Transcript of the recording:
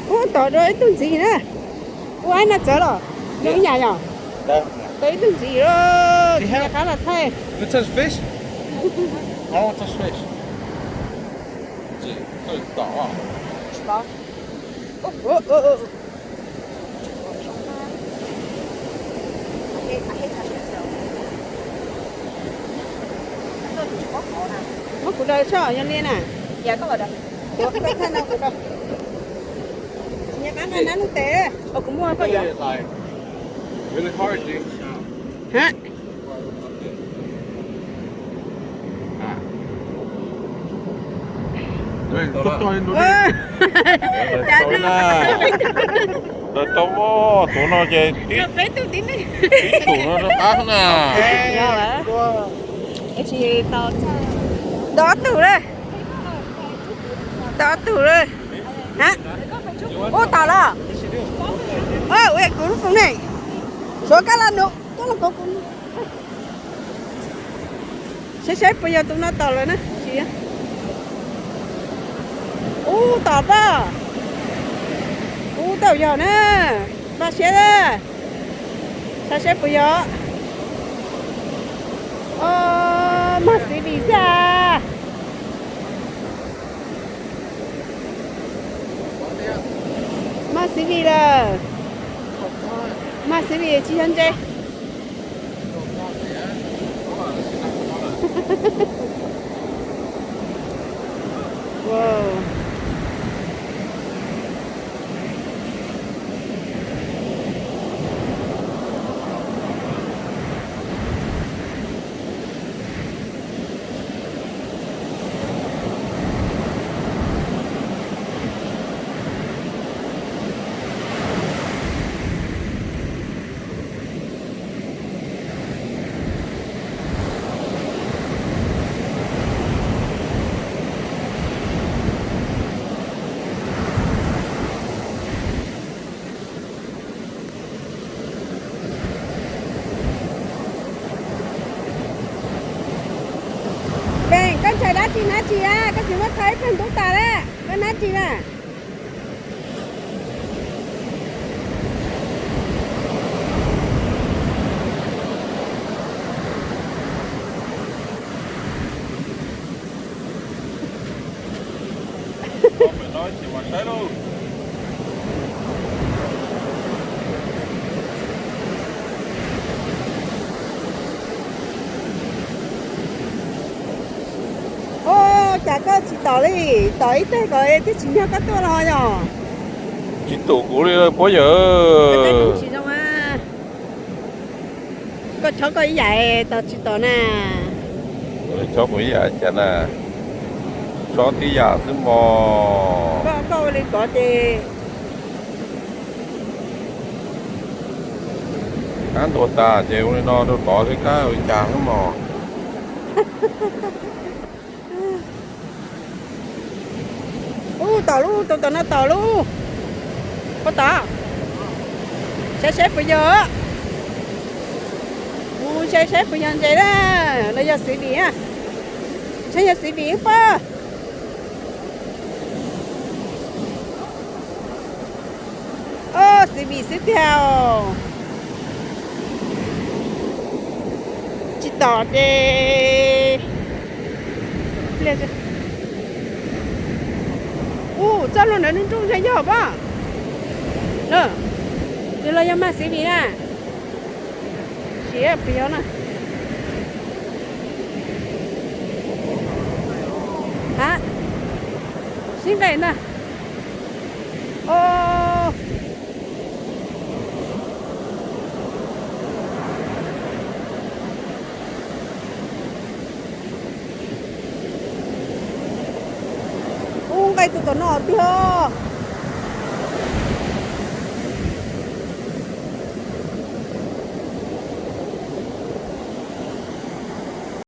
Ô, tỏ rồi tuần gì nữa. Ô, anh nó chở rồi. Những nhà nhở? Đây. Tới tuần gì rồi. Chị khá là thay. You touch fish? I don't touch fish. Chị, tôi tỏ à? Có. Ô. Mất của đời sao nhân lên à? Dạ có rồi đó. Ủa, cái thân nào của đâu? Nhà bán ăn nó tế. Ồ, cũng mua có It's vậy? like really hard, dude. Hả? Đây, tốt thôi, nó Ơ. Chà, Tối na. Tôi tomo, tụi nó chơi ít Lấy tôi tí đi. tụi nó ác nè. Dạ hả? Chị tao đó tủ đây. Đó tủ đây. Hả? Ô tao đó. Ơ, ui, cũng không này. Số cá là được. Cái là có cũng. Sẽ bây giờ tụi nó tao rồi nè. Chị á. Ô tao đó. Ô tao giờ nè. Ba xe đó. Sẽ bây giờ. Mà sẽ đi ra. Mà sẽ đi là. Mà sẽ đi chi hơn chơi. Wow. Con trời đá chị ná chị à, con chị mất thấy con tú tà đấy, con ná chị à. Mày nói chỉ mà sai đâu. Ô, chả có chị tỏ đi, tỏ ít thế rồi, thế chị nhau có tôi rồi nhở. Chị tụ của đi bao giờ? Cái cũng chị đâu à. Có cháu có ý vậy, tỏ chị tỏ nè. Cho mấy giờ chẳng à? Cho tí giờ chứ mò. Có đi có thì. Ăn đồ ta, chế nó đâu có cái cá ở chàng nó mò. Tỏ luôn, tỏ nó tỏ luôn. Có tỏ. Sẽ bây giờ á. Sẽ bây giờ vậy đó. Nó giờ xử lý á. Sẽ giờ xử lý pa. Xử lý tiếp theo. Chị tỏ đi. Lên cho. Cho luôn nó nên trung sẽ giờ ba. Nè. Đưa lo cho mà xử lý nè. Chị ơi, bây giờ nè. Hả? Xin đây nè. Cái tụi nó đi ho.